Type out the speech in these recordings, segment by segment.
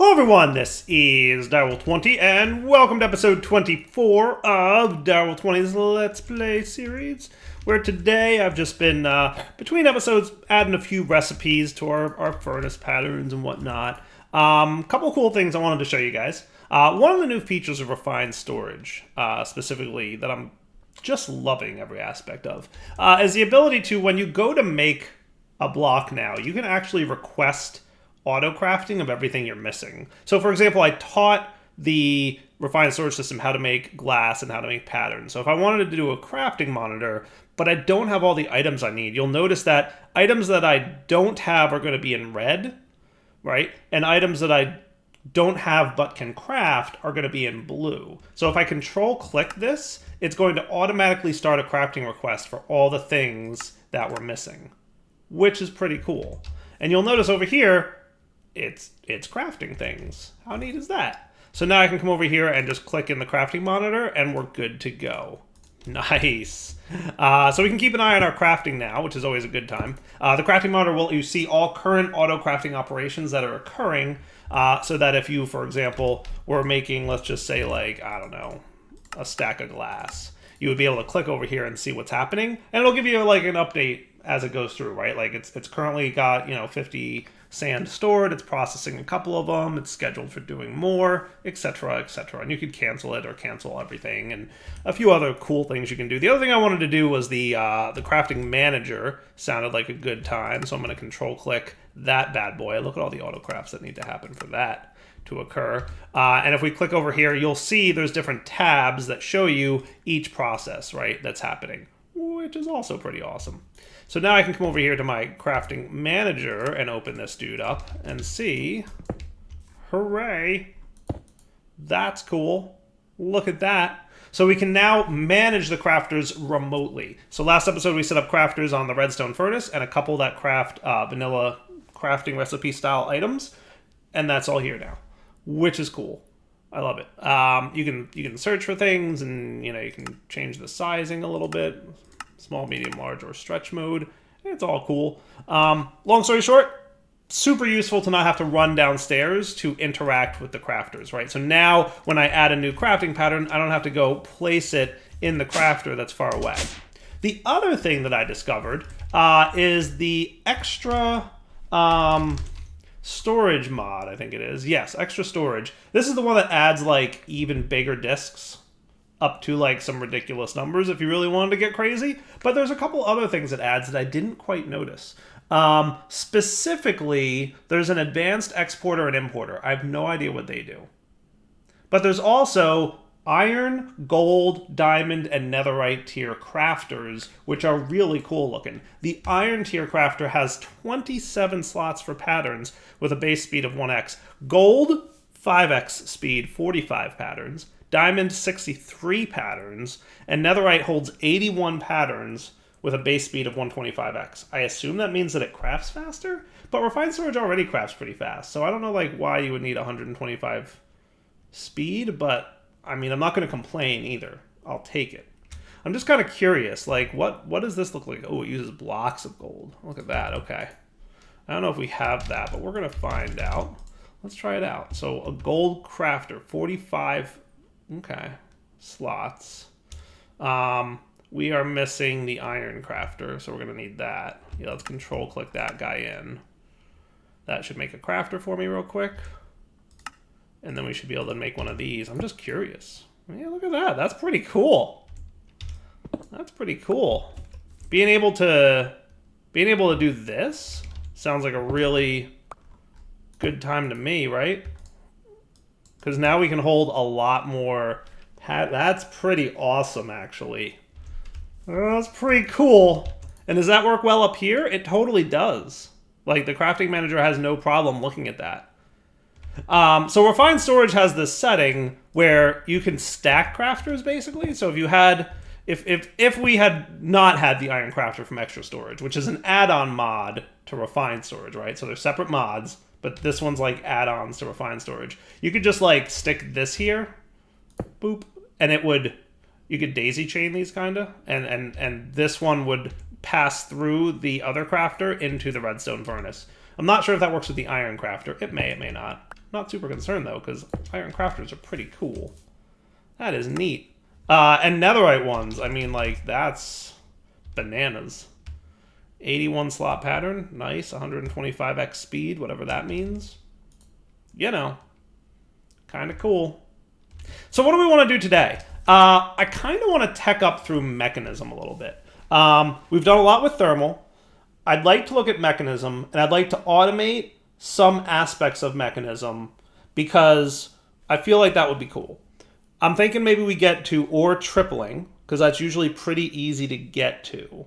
Hello everyone, this is Direwolf20 and welcome to episode 24 of Direwolf20's Let's Play series, where today I've just been, between episodes, adding a few recipes to our furnace patterns and whatnot. Couple cool things I wanted to show you guys. One of the new features of refined storage, specifically, that I'm just loving every aspect of, is the ability to, when you go to make a block now, you can actually request auto crafting of everything you're missing. So for example, I taught the refined storage system how to make glass and how to make patterns. So if I wanted to do a crafting monitor, but I don't have all the items I need, you'll notice that items that I don't have are going to be in red, right? And items that I don't have but can craft are going to be in blue. So if I control click this, it's going to automatically start a crafting request for all the things that we're missing, which is pretty cool. And you'll notice over here, it's crafting things. How neat is that? So now I can come over here and just click in the crafting monitor and we're good to go. Nice. So we can keep an eye on our crafting now, which is always a good time. The crafting monitor will you see all current auto crafting operations that are occurring, so that if you, for example, were making, let's just say like, I don't know, a stack of glass, you would be able to click over here and see what's happening, and it'll give you like an update as it goes through, right? Like it's currently got, 50 sand stored, it's processing a couple of them, it's scheduled for doing more, etc., etc. And you could cancel it or cancel everything, and a few other cool things you can do. The other thing I wanted to do was the crafting manager sounded like a good time, so I'm going to control click that bad boy. Look at all the auto crafts that need to happen for that to occur. And if we click over here, you'll see there's different tabs that show you each process, right, that's happening, which is also pretty awesome. So now I can come over here to my crafting manager and open this dude up and see, hooray, that's cool. Look at that. So we can now manage the crafters remotely. So last episode we set up crafters on the redstone furnace and a couple that craft vanilla crafting recipe style items, and that's all here now, which is cool. I love it. You can search for things, and you can change the sizing a little bit. Small, medium, large, or stretch mode. It's all cool. Long story short, super useful to not have to run downstairs to interact with the crafters, right? So now when I add a new crafting pattern, I don't have to go place it in the crafter that's far away. The other thing that I discovered is the extra storage mod, I think it is. Yes, extra storage. This is the one that adds like even bigger disks, up to like some ridiculous numbers if you really wanted to get crazy. But there's a couple other things it adds that I didn't quite notice. Specifically, there's an advanced exporter and importer. I have no idea what they do. But there's also iron, gold, diamond, and netherite tier crafters, which are really cool looking. The iron tier crafter has 27 slots for patterns with a base speed of 1x. Gold, 5x speed, 45 patterns. Diamond, 63 patterns, and netherite holds 81 patterns with a base speed of 125x. I assume that means that it crafts faster, but refined storage already crafts pretty fast, so I don't know like why you would need 125 speed, but I mean, I'm not going to complain either. I'll take it. I'm just kind of curious, like what does this look like? Oh, it uses blocks of gold. Look at that. Okay. I don't know if we have that, but we're going to find out. Let's try it out. So a gold crafter, 45 slots. We are missing the iron crafter, so we're going to need that. Yeah, let's control click that guy in. That should make a crafter for me real quick. And then we should be able to make one of these. I'm just curious. Yeah, look at that. That's pretty cool. That's pretty cool. Being able to do this sounds like a really good time to me, right? Because now we can hold a lot more. That's pretty awesome, actually. That's pretty cool. And does that work well up here? It totally does. Like, the crafting manager has no problem looking at that. So refined storage has this setting where you can stack crafters, basically. So if you had, if we had not had the iron crafter from extra storage, which is an add-on mod to refined storage, right? So they're separate mods. But this one's like add-ons to refined storage. You could just like stick this here, boop, and you could daisy chain these kinda, and this one would pass through the other crafter into the redstone furnace. I'm not sure if that works with the iron crafter. It may not. Not super concerned, though, because iron crafters are pretty cool. That is neat. And netherite ones, I mean, like, that's bananas. 81 slot pattern, nice. 125x speed, whatever that means. You know, kind of cool. So what do we want to do today? I kind of want to tech up through Mechanism a little bit. We've done a lot with Thermal. I'd like to look at Mechanism, and I'd like to automate some aspects of Mechanism because I feel like that would be cool. I'm thinking maybe we get to ore tripling, because that's usually pretty easy to get to.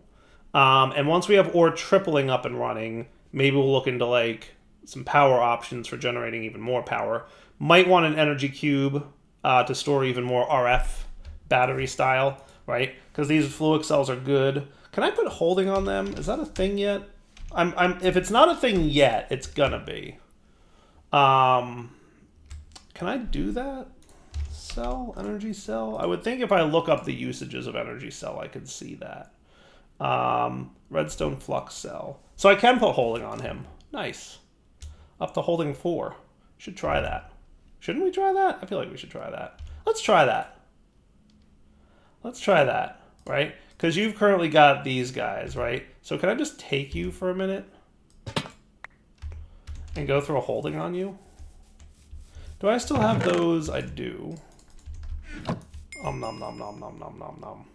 And once we have ore tripling up and running, maybe we'll look into like some power options for generating even more power. Might want an energy cube to store even more RF battery style, right? Because these fluid cells are good. Can I put holding on them? Is that a thing yet? If it's not a thing yet, it's gonna be. Can I do that? Cell, energy cell? I would think if I look up the usages of energy cell, I could see that. Redstone flux cell. So I can put holding on him. Nice. Up to holding 4. Should try that. Shouldn't we try that? I feel like we should try that. Let's try that. Let's try that, right? Because you've currently got these guys, right? So can I just take you for a minute and go through a holding on you? Do I still have those? I do. Nom nom nom nom nom nom nom.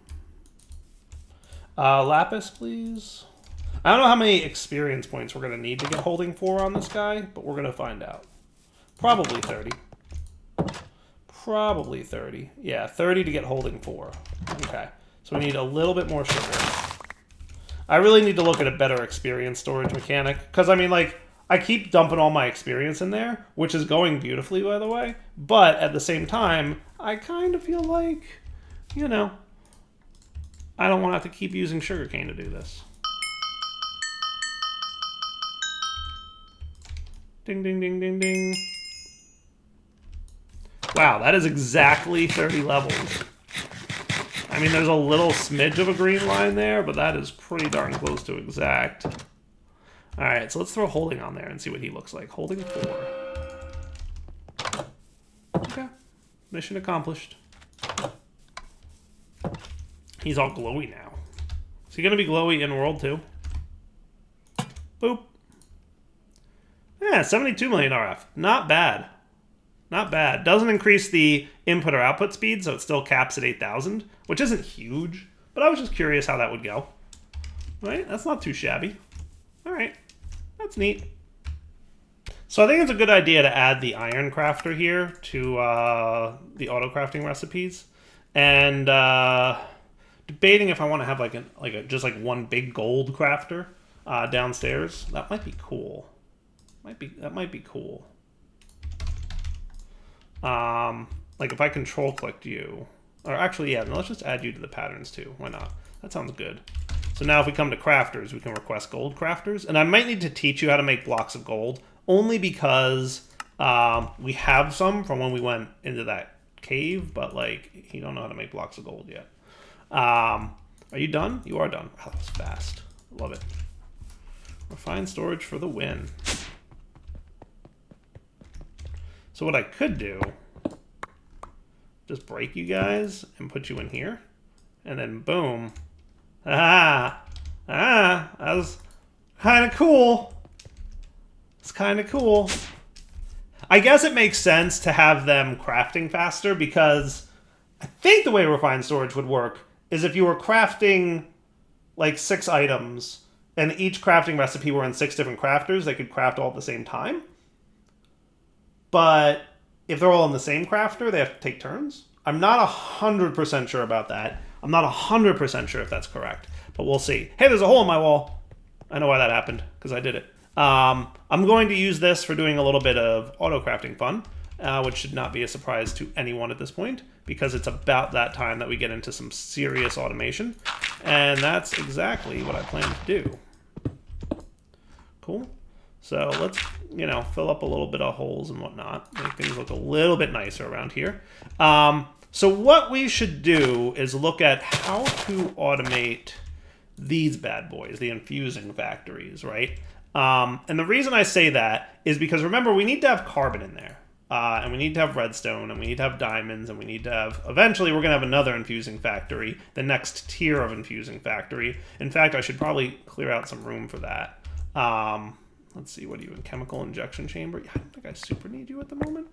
Lapis, please. I don't know how many experience points we're going to need to get holding 4 on this guy, but we're going to find out. Probably 30. Probably 30. Yeah, 30 to get holding 4. Okay. So we need a little bit more sugar. I really need to look at a better experience storage mechanic. Because, I mean, like, I keep dumping all my experience in there, which is going beautifully, by the way. But at the same time, I kind of feel like, you know, I don't want to have to keep using sugarcane to do this. Ding, ding, ding, ding, ding. Wow, that is exactly 30 levels. I mean, there's a little smidge of a green line there, but that is pretty darn close to exact. All right, so let's throw holding on there and see what he looks like. Holding 4. Okay, mission accomplished. He's all glowy now. Is he going to be glowy in world too? Boop. Yeah, 72 million RF. Not bad. Not bad. Doesn't increase the input or output speed, so it still caps at 8,000, which isn't huge, but I was just curious how that would go. Right? That's not too shabby. All right. That's neat. So I think it's a good idea to add the iron crafter here to the auto crafting recipes. And debating if I want to have just one big gold crafter downstairs. That might be cool. That might be cool. Like if I control clicked you, or actually, yeah, no, let's just add you to the patterns too. Why not? That sounds good. So now if we come to crafters, we can request gold crafters. And I might need to teach you how to make blocks of gold, only because we have some from when we went into that cave, but like, you don't know how to make blocks of gold yet. Are you done? You are done. Wow, that was fast. Love it. Refined storage for the win. So what I could do, just break you guys and put you in here, and then boom. That was kind of cool. It's kind of cool. I guess it makes sense to have them crafting faster because I think the way refined storage would work is if you were crafting like 6 items and each crafting recipe were in 6 different crafters, they could craft all at the same time. But if they're all in the same crafter, they have to take turns. I'm not 100% sure about that. I'm not 100% sure if that's correct, but we'll see. Hey, there's a hole in my wall. I know why that happened, because I did it. I'm going to use this for doing a little bit of auto crafting fun, which should not be a surprise to anyone at this point, because it's about that time that we get into some serious automation, and that's exactly what I plan to do. Cool. So let's, fill up a little bit of holes and whatnot, make things look a little bit nicer around here. So what we should do is look at how to automate these bad boys, the infusing factories, right? And the reason I say that is because, remember, we need to have carbon in there. And we need to have redstone, and we need to have diamonds, and we need to have... Eventually, we're going to have another infusing factory, the next tier of infusing factory. In fact, I should probably clear out some room for that. Let's see, what are you in? Chemical injection chamber? I don't think I super need you at the moment.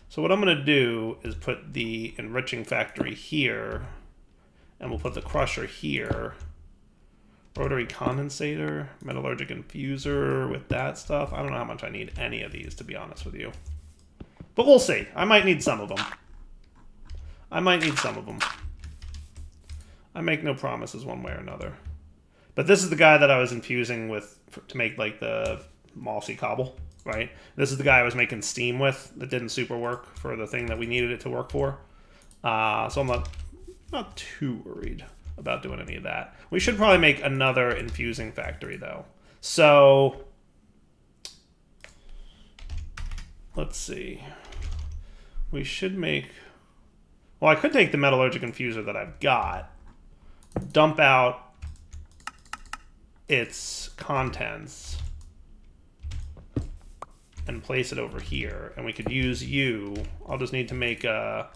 So what I'm going to do is put the enriching factory here, and we'll put the crusher here. Rotary condensator, metallurgic infuser with that stuff. I don't know how much I need any of these, to be honest with you. But we'll see. I might need some of them. I might need some of them. I make no promises one way or another. But this is the guy that I was infusing with to make, like, the mossy cobble, right? This is the guy I was making steam with that didn't super work for the thing that we needed it to work for. So I'm not too worried about doing any of that. We should probably make another infusing factory, though. So let's see. We should make... Well, I could take the metallurgic infuser that I've got, dump out its contents, and place it over here. And we could use you. I'll just need to make a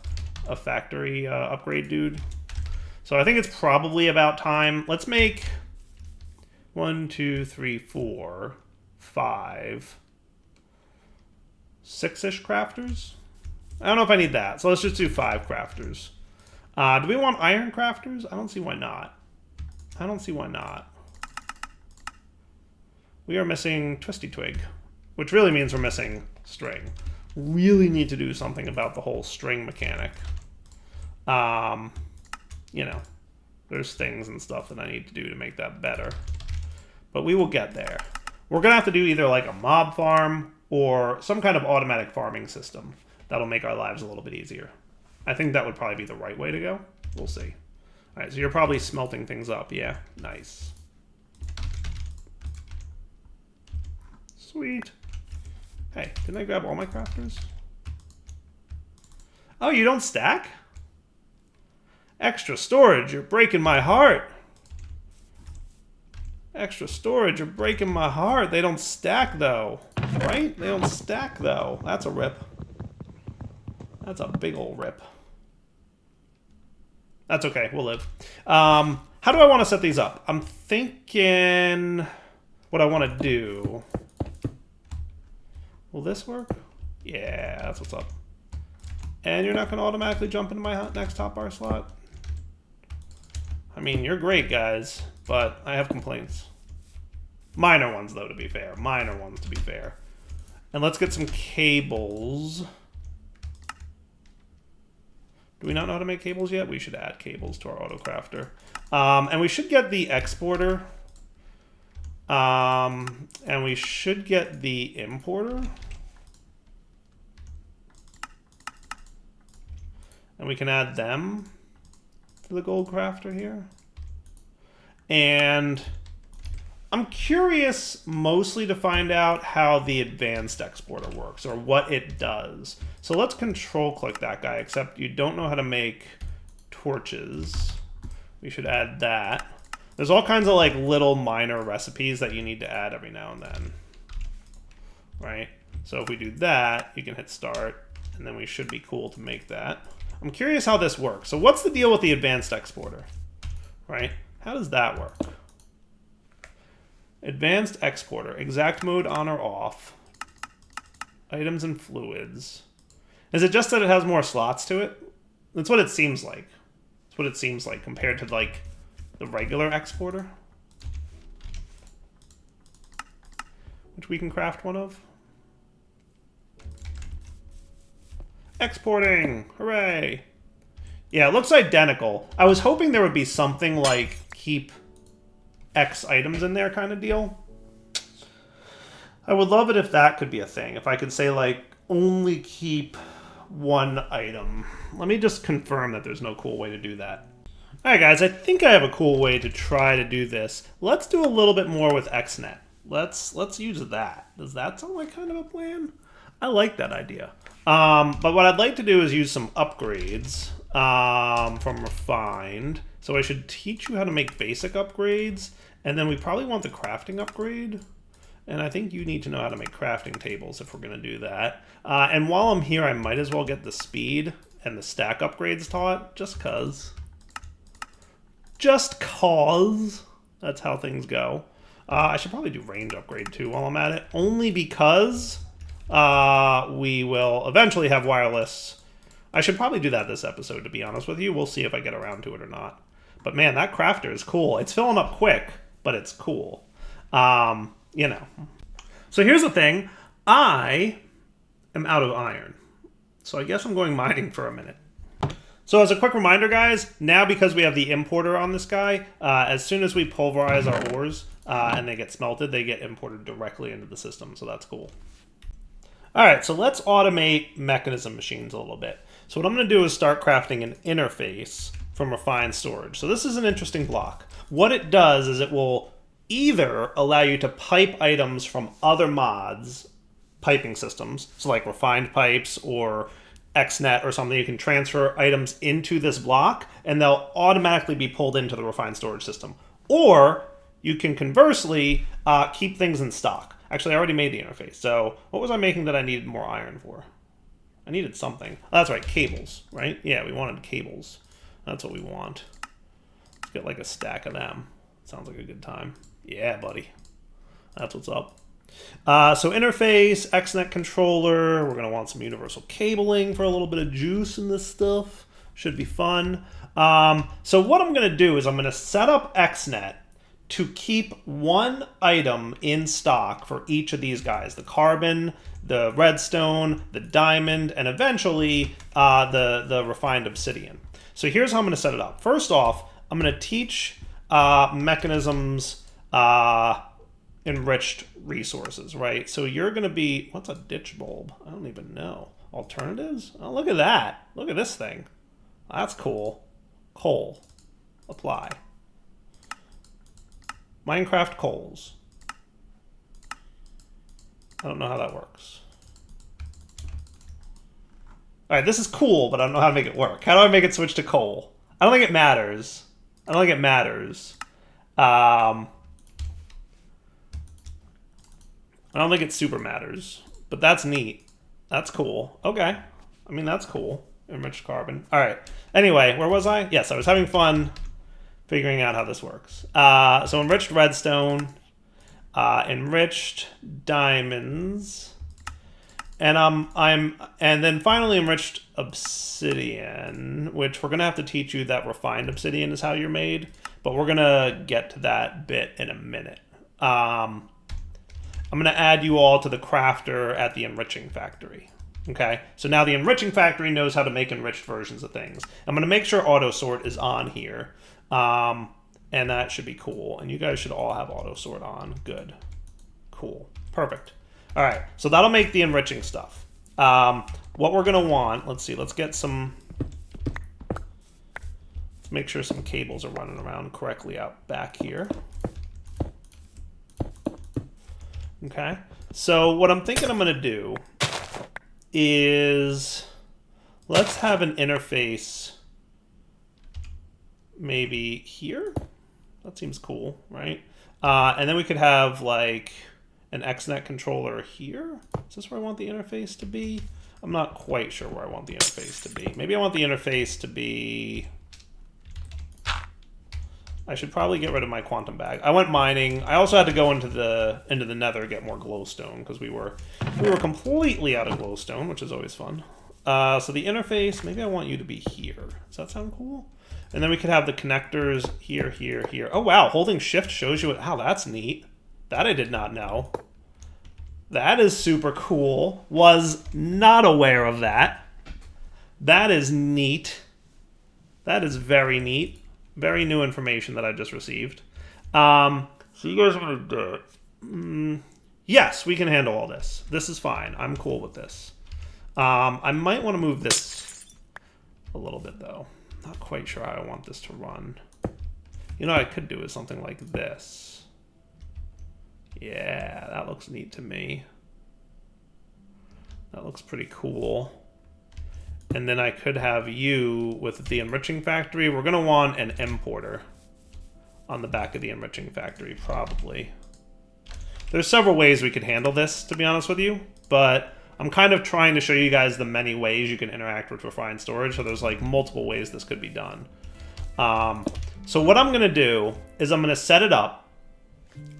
factory upgrade dude. So I think it's probably about time. Let's make 1, 2, 3, 4, 5, 6-ish crafters. I don't know if I need that, so let's just do 5 crafters. Do we want iron crafters? I don't see why not. I don't see why not. We are missing Twisty Twig, which really means we're missing string. Really need to do something about the whole string mechanic. You know, there's things and stuff that I need to do to make that better. But we will get there. We're going to have to do either like a mob farm or some kind of automatic farming system. That'll make our lives a little bit easier. I think that would probably be the right way to go. We'll see. All right, so you're probably smelting things up. Yeah, nice. Sweet. Hey, didn't I grab all my crafters? Oh, you don't stack? Extra storage, you're breaking my heart. Extra storage, you're breaking my heart. They don't stack, though. Right? They don't stack, though. That's a rip. That's a big old rip. That's okay. We'll live. How do I want to set these up? I'm thinking what I want to do. Will this work? Yeah, that's what's up. And you're not going to automatically jump into my next hotbar slot? I mean, you're great, guys, but I have complaints. Minor ones, though, to be fair. Minor ones, to be fair. And let's get some cables. Do we not know how to make cables yet? We should add cables to our autocrafter. And we should get the exporter. And we should get the importer. And we can add them to the gold crafter here. And I'm curious mostly to find out how the advanced exporter works or what it does. So let's control click that guy, except you don't know how to make torches. We should add that. There's all kinds of like little minor recipes that you need to add every now and then. Right? So if we do that, you can hit start, and then we should be cool to make that. I'm curious how this works. So what's the deal with the advanced exporter? Right? How does that work? Advanced exporter, exact mode on or off. Items and fluids. Is it just that it has more slots to it? That's what it seems like. That's what it seems like compared to like the regular exporter, which we can craft one of. Exporting! Hooray! Yeah, it looks identical. I was hoping there would be something like keep X items in there kind of deal. I would love it if that could be a thing. If I could say, like, only keep one item. Let me just confirm that there's no cool way to do that. Alright guys, I think I have a cool way to try to do this. Let's do a little bit more with XNet. Let's use that. Does that sound like kind of a plan? I like that idea. But what I'd like to do is use some upgrades from Refined. So I should teach you how to make basic upgrades. And then we probably want the crafting upgrade. And I think you need to know how to make crafting tables if we're going to do that. And while I'm here, I might as well get the speed and the stack upgrades taught, just cause. Just cause. That's how things go. I should probably do range upgrade too while I'm at it, only because we will eventually have wireless. I should probably do that this episode, to be honest with you. We'll see if I get around to it or not. But man, that crafter is cool. It's filling up quick, but it's cool. You know. So here's the thing. I am out of iron. So I guess I'm going mining for a minute. So as a quick reminder, guys, now because we have the importer on this guy, as soon as we pulverize our ores and they get smelted, they get imported directly into the system. So that's cool. All right, so let's automate mechanism machines a little bit. So what I'm going to do is start crafting an interface from refined storage. So this is an interesting block. What it does is it will either allow you to pipe items from other mods, piping systems, so like refined pipes or XNet or something, you can transfer items into this block and they'll automatically be pulled into the refined storage system. Or you can conversely keep things in stock. Actually, I already made the interface. So what was I making that I needed more iron for? I needed something. Oh, that's right, cables, right? Yeah, we wanted cables. That's what we want. Let's get like a stack of them. Sounds like a good time. Yeah, buddy. That's what's up. So interface, XNet controller. We're going to want some universal cabling for a little bit of juice in this stuff. Should be fun. So what I'm going to do is I'm going to set up XNet to keep one item in stock for each of these guys. The carbon, the redstone, the diamond, and eventually the refined obsidian. So here's how I'm going to set it up. First off, I'm going to teach Mechanism's enriched resources, right? So you're going to be, what's a ditch bulb? I don't even know. Alternatives? Oh, look at that. Look at this thing. That's cool. Coal. Apply. Minecraft coals. I don't know how that works. All right, this is cool, but I don't know how to make it work. How do I make it switch to coal? I don't think it matters. I don't think it matters. I don't think it super matters, but that's neat. That's cool. Okay. I mean, that's cool. Enriched carbon. All right. Anyway, where was I? Yes, I was having fun figuring out how this works. So enriched redstone, enriched diamonds, and then finally enriched obsidian, which we're gonna have to teach you that refined obsidian is how you're made, but we're gonna get to that bit in a minute. I'm gonna add you all to the crafter at the enriching factory. Okay, so now the enriching factory knows how to make enriched versions of things. I'm gonna make sure auto sort is on here. And that should be cool. And you guys should all have auto sort on. Good. Cool. Perfect. All right. So that'll make the enriching stuff. What we're going to want, let's see, let's make sure some cables are running around correctly out back here. Okay. So what I'm thinking I'm going to do is let's have an interface maybe here. That seems cool, right? And then we could have like an XNet controller here. Is this where I want the interface to be? I'm not quite sure where I want the interface to be. Maybe I want the interface to be... I should probably get rid of my quantum bag. I went mining. I also had to go into the nether to get more glowstone because we were completely out of glowstone, which is always fun. So the interface, maybe I want you to be here. Does that sound cool? And then we could have the connectors here, here, here. Oh, wow. Holding shift shows you it. How that's neat. That I did not know. That is super cool. Was not aware of that. That is neat. That is very neat. Very new information that I just received. So you guys are going to do it. Yes, we can handle all this. This is fine. I'm cool with this. I might want to move this a little bit, though. Not quite sure how I want this to run. You know what I could do is something like this. Yeah, that looks neat to me. That looks pretty cool. And then I could have you with the enriching factory. We're going to want an importer on the back of the enriching factory, probably. There's several ways we could handle this, to be honest with you, but I'm kind of trying to show you guys the many ways you can interact with refined storage, so there's like multiple ways this could be done. So what I'm going to do is I'm going to set it up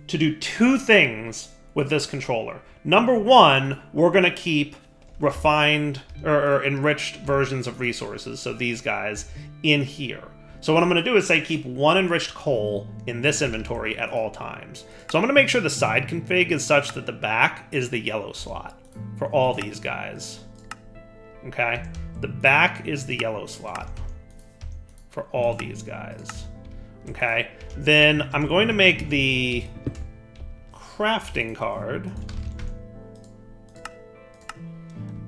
to do two things with this controller. Number one, we're going to keep refined or enriched versions of resources, so these guys, in here. So what I'm going to do is say keep one enriched coal in this inventory at all times. So I'm going to make sure the side config is such that the back is the yellow slot for all these guys. Okay? The back is the yellow slot for all these guys. Okay? Then I'm going to make the crafting card.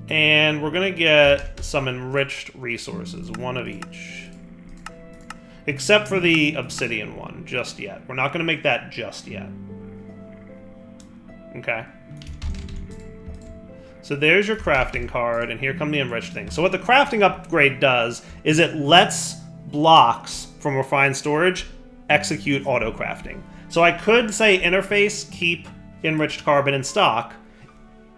And we're going to get some enriched resources, one of each. Except for the obsidian one, just yet. We're not going to make that just yet. Okay. So there's your crafting card, and here come the enriched things. So what the crafting upgrade does is it lets blocks from refined storage execute auto crafting. So I could say interface, keep enriched carbon in stock.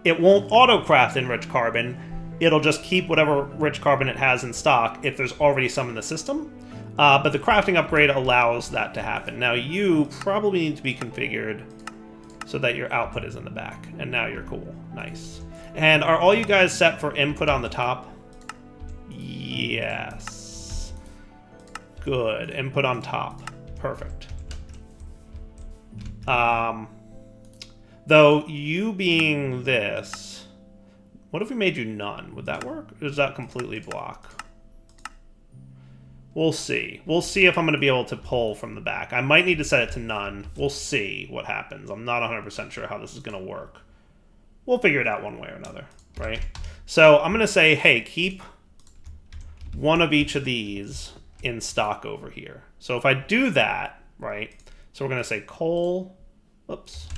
It won't auto craft enriched carbon. It'll just keep whatever rich carbon it has in stock if there's already some in the system. But the crafting upgrade allows that to happen. Now you probably need to be configured so that your output is in the back. And now you're cool. Nice. And are all you guys set for input on the top? Yes. Good. Input on top. Perfect. Though you being this, what if we made you none? Would that work? Or does that completely block? We'll see. We'll see if I'm going to be able to pull from the back. I might need to set it to none. We'll see what happens. I'm not 100% sure how this is going to work. We'll figure it out one way or another, right? So I'm going to say, hey, keep one of each of these in stock over here. So if I do that, right? So we're going to say coal. Oops,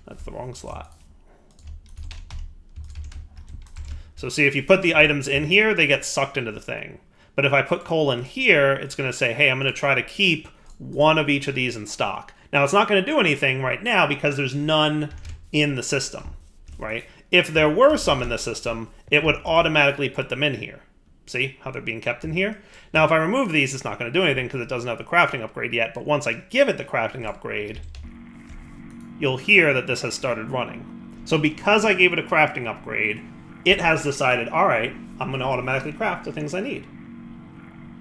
that's the wrong slot. So see, if you put the items in here, they get sucked into the thing. But if I put coal in here, it's going to say, hey, I'm going to try to keep one of each of these in stock. Now, it's not going to do anything right now because there's none in the system, right? If there were some in the system, it would automatically put them in here. See how they're being kept in here? Now, if I remove these, it's not going to do anything because it doesn't have the crafting upgrade yet. But once I give it the crafting upgrade, you'll hear that this has started running. So because I gave it a crafting upgrade, it has decided, all right, I'm going to automatically craft the things I need.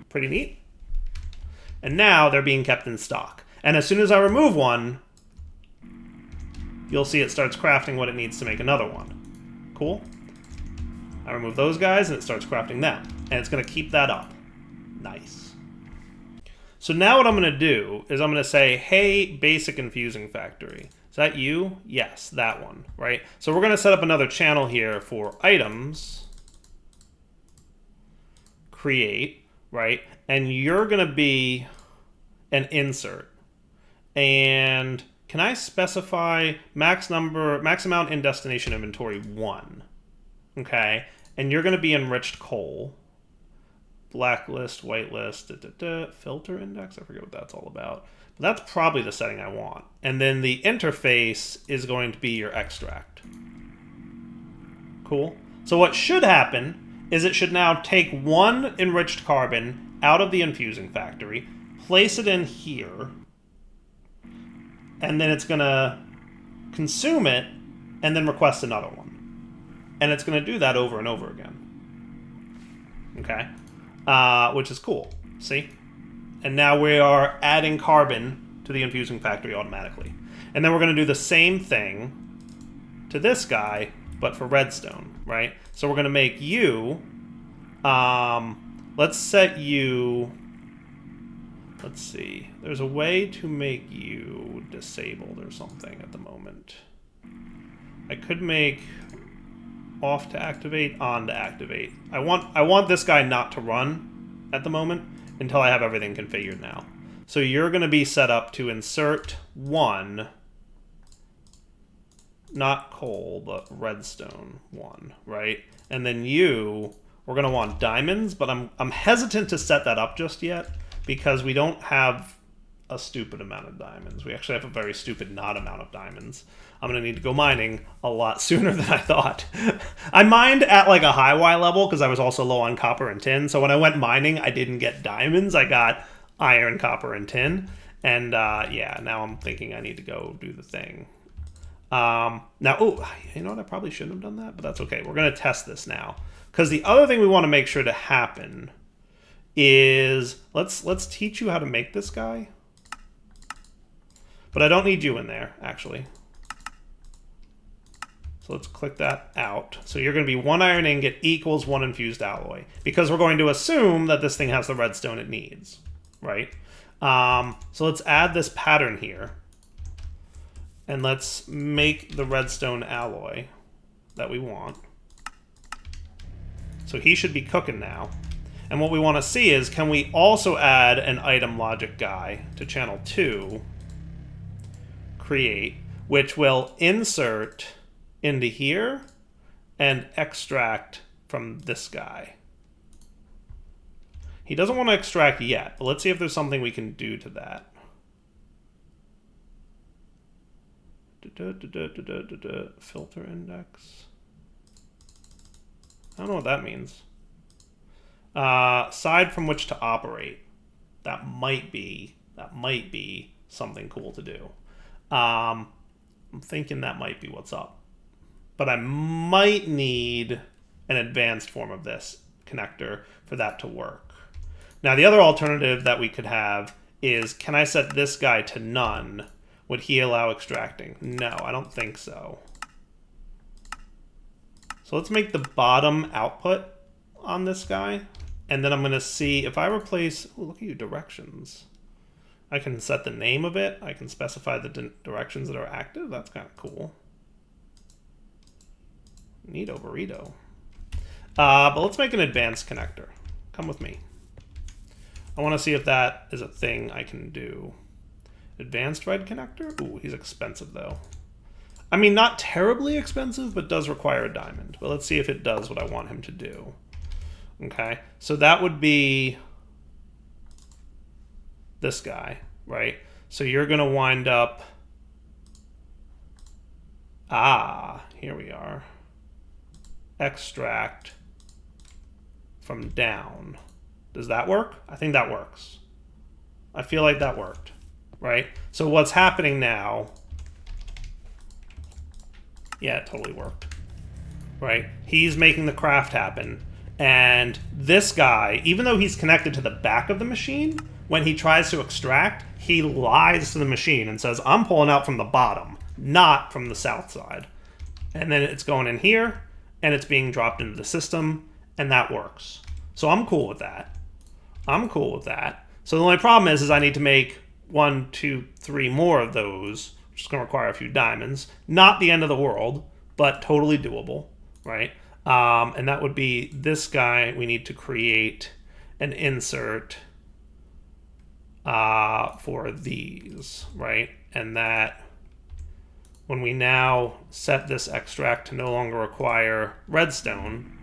Pretty neat. And now they're being kept in stock. And as soon as I remove one, you'll see it starts crafting what it needs to make another one. Cool? I remove those guys and it starts crafting them. And it's going to keep that up. Nice. So now what I'm going to do is I'm going to say, hey, basic infusing factory. Is that you? Yes, that one, right? So we're going to set up another channel here for items. Create, right? And you're going to be an insert. And can I specify max amount in destination inventory 1? Okay. And you're going to be enriched coal. Blacklist, whitelist, filter index. I forget what that's all about. But that's probably the setting I want. And then the interface is going to be your extract. Cool. So what should happen is it should now take one enriched carbon out of the infusing factory, place it in here, and then it's going to consume it and then request another one. And it's going to do that over and over again. Okay? Which is cool. See? And now we are adding carbon to the infusing factory automatically. And then we're going to do the same thing to this guy, but for redstone, right? So we're going to make you... let's set you... Let's see. There's a way to make you disabled or something at the moment. I could make off to activate, on to activate. I want this guy not to run at the moment until I have everything configured now. So you're going to be set up to insert one, not coal, but redstone 1, right? And then we're going to want diamonds, but I'm hesitant to set that up just yet because we don't have a stupid amount of diamonds. We actually have a very stupid not amount of diamonds. I'm going to need to go mining a lot sooner than I thought. I mined at like a high Y level because I was also low on copper and tin. So when I went mining, I didn't get diamonds. I got iron, copper, and tin. And yeah, now I'm thinking I need to go do the thing. Now, oh, you know what? I probably shouldn't have done that, but that's okay. We're going to test this now. Because the other thing we want to make sure to happen is, let's teach you how to make this guy. But I don't need you in there, actually. So let's click that out. So you're going to be 1 iron ingot equals 1 infused alloy. Because we're going to assume that this thing has the redstone it needs, right? So let's add this pattern here. And let's make the redstone alloy that we want. So he should be cooking now. And what we want to see is, can we also add an item logic guy to channel 2, create, which will insert into here and extract from this guy. He doesn't want to extract yet, but let's see if there's something we can do to that. Filter index. I don't know what that means. Side from which to operate. That might be something cool to do. I'm thinking that might be what's up. But I might need an advanced form of this connector for that to work. Now, the other alternative that we could have is, can I set this guy to none? Would he allow extracting? No, I don't think so. So let's make the bottom output on this guy. And then I'm going to see if I replace, oh, look at you, directions. I can set the name of it. I can specify the directions that are active. That's kind of cool. Neato burrito. But let's make an advanced connector. Come with me. I want to see if that is a thing I can do. Advanced red connector? Ooh, he's expensive though. I mean, not terribly expensive, but does require a diamond. But let's see if it does what I want him to do. Okay, so that would be this guy, right? So you're going to wind up... Ah, here we are. Extract from down. Does that work? I think that works. I feel like that worked, right? So what's happening now... Yeah, it totally worked, right? He's making the craft happen. And this guy, even though he's connected to the back of the machine, when he tries to extract, he lies to the machine and says, I'm pulling out from the bottom, not from the south side. And then it's going in here, and it's being dropped into the system, and that works. So I'm cool with that. I'm cool with that. So the only problem is I need to make 1, 2, 3 more of those, which is going to require a few diamonds. Not the end of the world, but totally doable, right? And that would be this guy. We need to create an insert for these, right? And that when we now set this extract to no longer require redstone,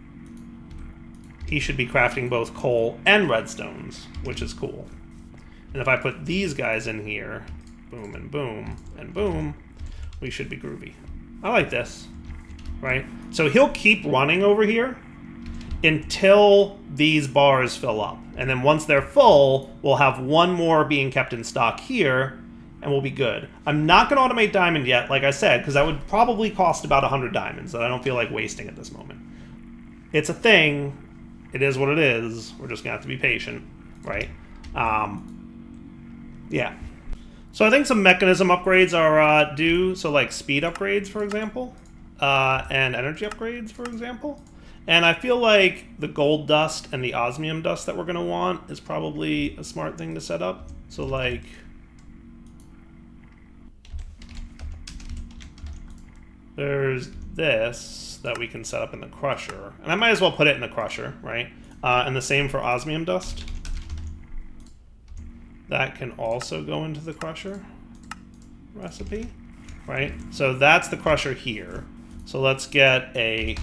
he should be crafting both coal and redstones, which is cool. And if I put these guys in here, boom and boom and boom, we should be groovy. I like this, right? So he'll keep running over here until these bars fill up. And then once they're full, we'll have 1 more being kept in stock here, and we'll be good. I'm not going to automate diamond yet, like I said, because that would probably cost about 100 diamonds that I don't feel like wasting at this moment. It's a thing. It is what it is. We're just going to have to be patient, right? Yeah. So I think some mechanism upgrades are due. So like speed upgrades, for example, and energy upgrades, for example. And I feel like the gold dust and the osmium dust that we're going to want is probably a smart thing to set up. So like... there's this that we can set up in the crusher. And I might as well put it in the crusher, right? And the same for osmium dust. That can also go into the crusher recipe, right? So that's the crusher here. So let's get a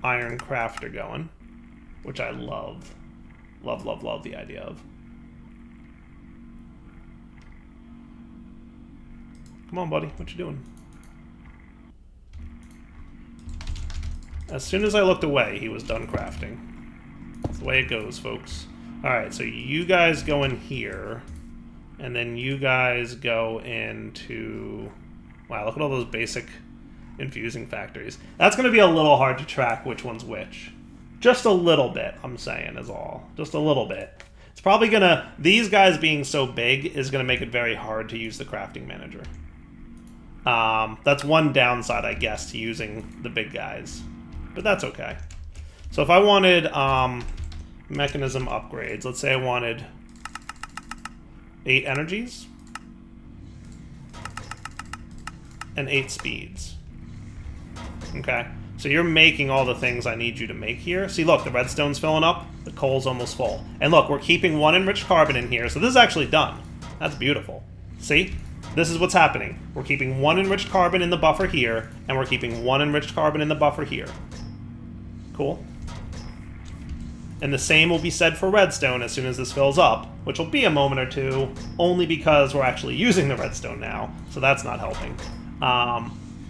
iron crafter going, which I love. Love, love, love the idea of. Come on, buddy. What you doing? As soon as I looked away, he was done crafting. That's the way it goes, folks. Alright, so you guys go in here. And then you guys go into... Wow, look at all those basic infusing factories. That's going to be a little hard to track which one's which. Just a little bit, I'm saying, is all. Just a little bit. It's probably going to... These guys being so big is going to make it very hard to use the crafting manager. That's one downside, I guess, to using the big guys. But that's okay. So if I wanted mechanism upgrades, let's say I wanted 8 energies and 8 speeds. Okay, so you're making all the things I need you to make here. See, look, the redstone's filling up, the coal's almost full. And look, we're keeping 1 enriched carbon in here, so this is actually done. That's beautiful. See? This is what's happening. We're keeping 1 enriched carbon in the buffer here, and we're keeping 1 enriched carbon in the buffer here. Cool. And the same will be said for redstone as soon as this fills up, which will be a moment or two, only because we're actually using the redstone now, so that's not helping.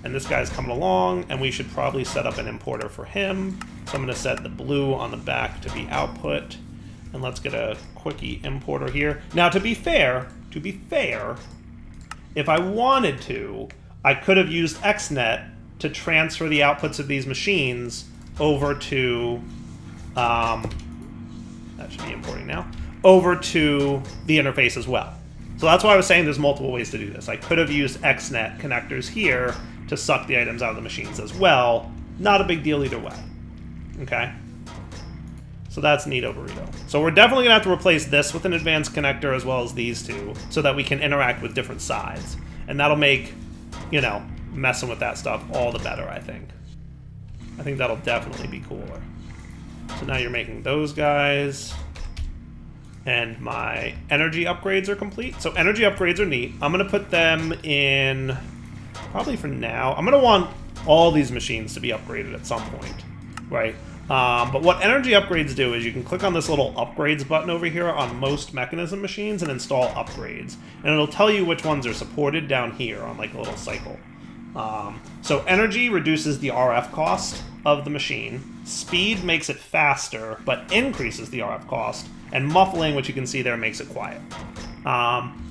And this guy's coming along, and we should probably set up an importer for him. So I'm going to set the blue on the back to be output, and let's get a quickie importer here. Now, to be fair, if I wanted to, I could have used XNet to transfer the outputs of these machines over to... that should be importing now. Over to the interface as well. So that's why I was saying there's multiple ways to do this. I could have used XNet connectors here to suck the items out of the machines as well. Not a big deal either way. Okay? So that's neato burrito. So we're definitely going to have to replace this with an advanced connector as well as these two so that we can interact with different sides. And that'll make, you know, messing with that stuff all the better, I think. I think that'll definitely be cooler. So now you're making those guys. And my energy upgrades are complete. So energy upgrades are neat. I'm going to put them in, probably for now. I'm going to want all these machines to be upgraded at some point, right? But what energy upgrades do is you can click on this little upgrades button over here on most Mekanism machines and install upgrades. And it'll tell you which ones are supported down here on like a little cycle. So energy reduces the RF cost of the machine. Speed makes it faster, but increases the RF cost. And muffling, which you can see there, makes it quiet.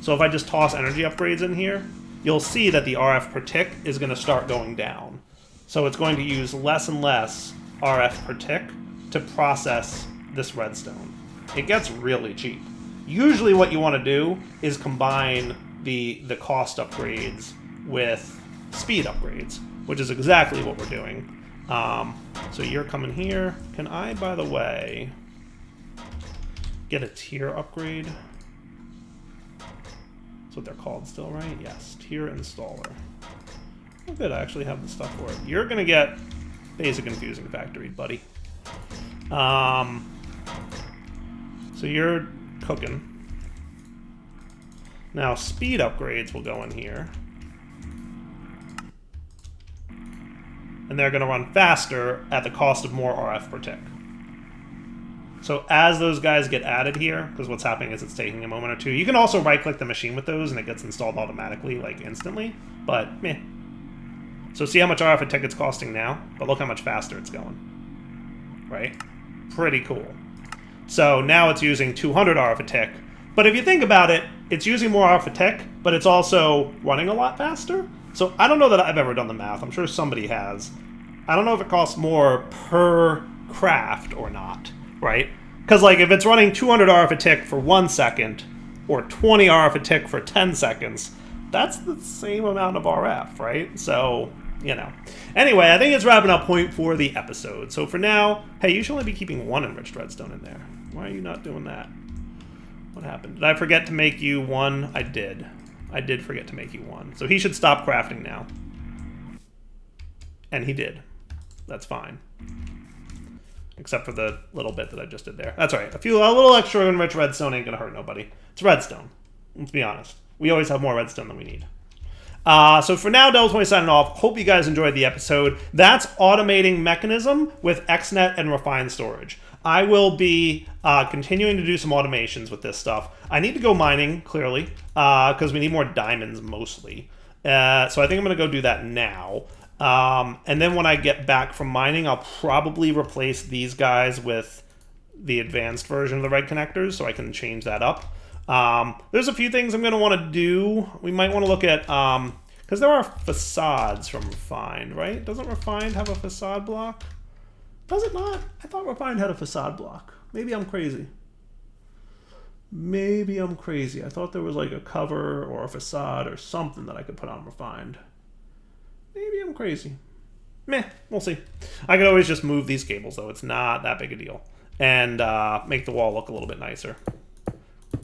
So if I just toss energy upgrades in here, you'll see that the RF per tick is going to start going down. So it's going to use less and less RF per tick to process this redstone. It gets really cheap. Usually what you want to do is combine the cost upgrades with speed upgrades, which is exactly what we're doing. So you're coming here. Can I, by the way, get a tier upgrade? That's what they're called still, right? Yes, tier installer. Oh, good, I actually have the stuff for it. You're going to get basic infusing factory, buddy. So you're cooking. Now, speed upgrades will go in here. And they're going to run faster at the cost of more RF per tick. So as those guys get added here, because what's happening is it's taking a moment or two. You can also right-click the machine with those, and it gets installed automatically, like instantly. But, meh. So see how much RF a tick it's costing now? But look how much faster it's going. Right? Pretty cool. So now it's using 200 RF a tick. But if you think about it, it's using more RF a tick, but it's also running a lot faster. So I don't know that I've ever done the math. I'm sure somebody has. I don't know if it costs more per craft or not, right? Because like if it's running 200 RF a tick for 1 second or 20 RF a tick for 10 seconds, that's the same amount of RF, right? So, you know. Anyway, I think it's wrapping up point for the episode. So for now, hey, you should only be keeping 1 enriched redstone in there. Why are you not doing that? What happened? Did I forget to make you 1? I did. I did forget to make you 1. So he should stop crafting now. And he did. That's fine. Except for the little bit that I just did there. That's all right. A little extra enriched redstone ain't gonna hurt nobody. It's redstone. Let's be honest. We always have more redstone than we need. So for now, Devil20 signing off. Hope you guys enjoyed the episode. That's automating Mekanism with XNet and refined storage. I will be continuing to do some automations with this stuff. I need to go mining, clearly, because we need more diamonds mostly. So I think I'm going to go do that now. And then when I get back from mining, I'll probably replace these guys with the advanced version of the red connectors, so I can change that up. There's a few things I'm going to want to do. We might want to look at, because there are facades from Refined, right? Doesn't Refined have a facade block? Does it not? I thought Refined had a facade block. Maybe I'm crazy. Maybe I'm crazy. I thought there was like a cover or a facade or something that I could put on Refined. Maybe I'm crazy. Meh, we'll see. I could always just move these cables, though. It's not that big a deal. And make the wall look a little bit nicer.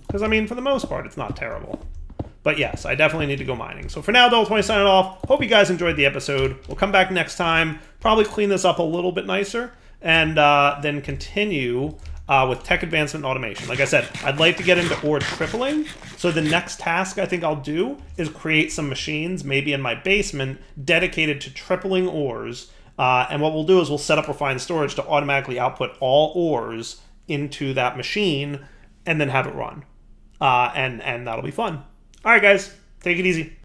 Because, I mean, for the most part, it's not terrible. But yes, I definitely need to go mining. So for now, Double20 signing off. Hope you guys enjoyed the episode. We'll come back next time. Probably clean this up a little bit nicer. And then continue with tech advancement and automation. Like I said, I'd like to get into ore tripling. So the next task I think I'll do is create some machines, maybe in my basement, dedicated to tripling ores. And what we'll do is we'll set up refined storage to automatically output all ores into that machine and then have it run. And that'll be fun. All right, guys, take it easy.